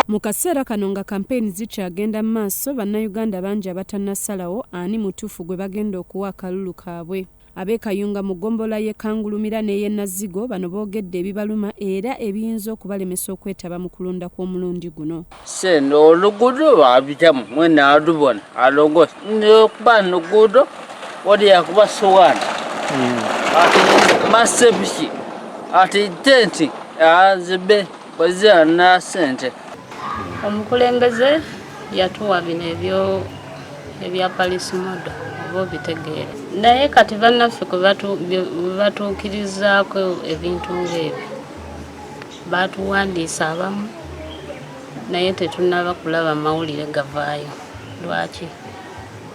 Mu kaseera kano nga kampeyini zikyagenda mu maaso, bannayuganda bangi abatannasalawo ani mutuufu gwe bagenda okuwa akalulu kaabwe. Ab'e Kayunga mu ggombolola y'e Kangulumira n'ey'e Nazigo bano boogedde ebibaluma era ebiyinza okubalemesa okwetaba mu kulonda kw'omulundi guno. Sendo oluguudo lwabitamu mwena alubona alongosa okuba n'oluguudo wali yakuba sowaani ati masepiki ati tenti azibe bwezirana ssente. Omukulembeze yatuwa bino ebya Paris Modo oba obitegeere. Naye kati bannaffe kwe batuukirizaako ebintu ng'ebyo baatuwandiisa abamu naye tetunnaba kulaba mawulire gavaayo. Lwaki?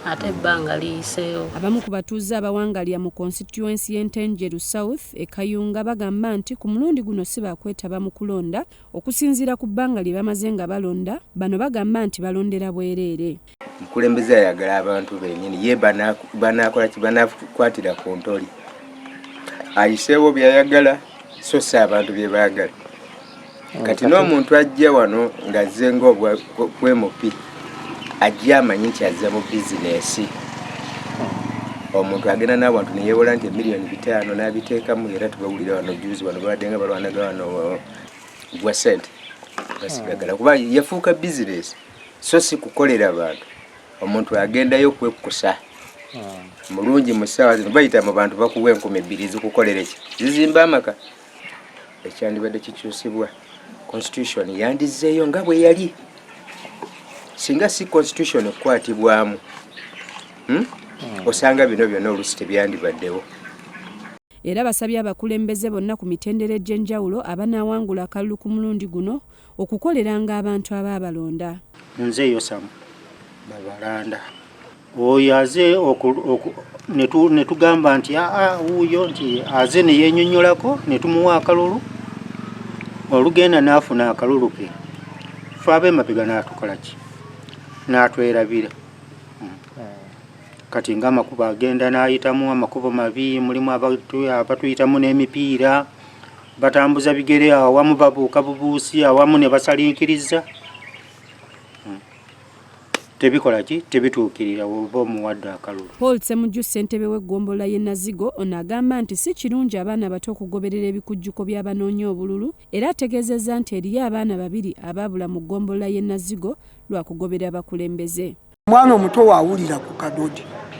Ate ebbanga liyiseewo. Abamu ku batuuze abawangalya mu constituency y'Entenjeru South e Kayunga bagamba nti ku mulundi guno si baakwetaba mu kulonda okusinziira ku bbanga lye bamaze nga balonda. Bano bagamba nti balondera bwereere. Omukulembeze ayagala abantu bennyini ye banaakola ki banaakwatira ku ntoli. Ayiseewo byayagala so si abantu bye baagala. Kati n'omuntu ajja wano ng'azze ng'obwemupi ajja amanyi nti azze mu bizinesi. Omuntu agenda n'abantu ne yeewola nti miliyoni 5 n'abiteekamu era tubawulira wano juzi wano babadde nga balwanaga wano gwa ssente basigagala kuba yafuuka bizinesi so si kukolera abantu. Omuntu agendayo kwekusa mulungi mu ssaawa zino bayita mu bantu bakuwa 2,000 zikukolera eki zizimba amaka. Ekyandibadde kikyusibwa constitution yandizeeyo nga bwe yali singa si constitution okukwatibwamu osanga bino byonna olusi tebyandibaddewo. Era basabye abakulembeze bonna ku mitendera egy'enjawulo abanaawangula akalulu ku mulundi guno okukoleranga abantu abaabalonda. Nze yosamu babalanda oyo aze ne tugamba nti wuuyo nti aze ne yeenyonnyolako ne tumuwa akalulu olugenda n'afuna akalulu ke fe ab'emabega n'atukola ki n'atwerabira. Kati ng'amakubo agenda n'ayitamu amakubo mabi mulimu abatuyitamu n'emipiira batambuza bigere awamu babuuka bubuusi awamu ne basalinkiriza tebikola ki tebituukirira oba omuwadde akalulu. Paul Ssemujju ssentebe w'eggombolola y'e Nazigo ono agamba nti si kirungi abaana bato okugoberera ebikujjuko by'abanoonya obululu era ategeezezza nti eriyo abaana 2 abaabula mu ggombolola y'e Nazigo lwa kugoberera abakulembeze. Omwana omuto waawulira ku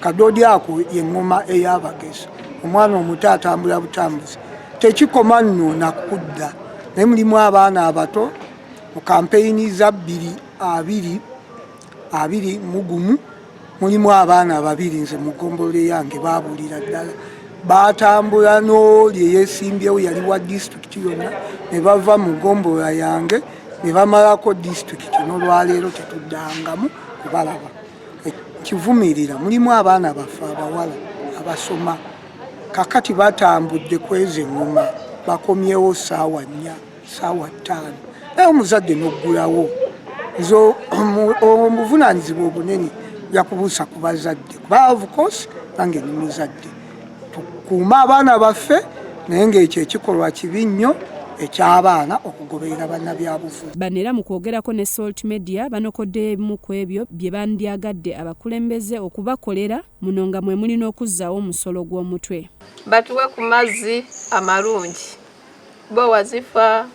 kadoodi ako y'eŋŋoma ey'abagezi. Omwana omuto atambula butambuzi tekikoma nno nakudda naye mulimu abaana abato mu kampeyini za 2021 mulimu abaana 2 nze mu ggombolola yange baabulira ddala baatambula n'oli eyeesimbyewo yali wa disitulikiti yonna ne bava mu ggombolola yange ne bamalako disitulikiti n'olwaleero tetuddangamu kubalaba. Kivumirira mulimu abaana baffe abawala abasoma kakati batambudde kweza eŋŋoma bakomyewo ssaawa 4 ssaawa 5 naye omuzadde n'oggulawo zo obuvunaanyizibwa obunene yakubuusa ku bazadde kuba of course nange ni muzadde tukuuma abaana baffe naye ng'ekyo ekikolwa kibi nnyo eky'abaana okugoberera bannabyabufuzi. Bano era mu kwogerako ne Salt Media banokoddeyo ebimu ku ebyo bye bandyagadde abakulembeze okubakolera muno nga mwe mulina okuzzaawo omusolo gw'omutwe. Batuwe ku mazzi amalungi bo wazifa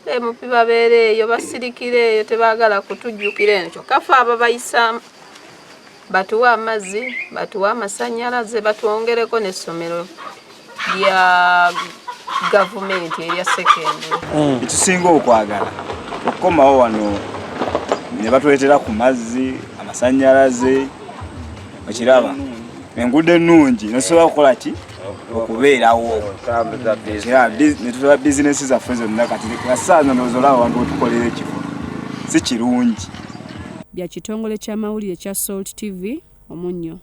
emupi babeereeyo basirikireeyo tebaagala kutujjukira ekyo kafa ababayisaamu. Batuwe amazzi batuwe amasannyalaze batwongereko n'essomero lya gavumenti erya sekendule. Ekisinga okwagala okukomawo wano ne batuleetera ku mazzi amasannyalaze okiraba enguudo ennungi nosobola kukola ki okubeerawo netutaba bizinesi zaffe zonna kati kasaaza nozolaba abantu otukolera ekifo si kirungi. Bya kitongole ky'amawulire kya Salt TV Omunnyo.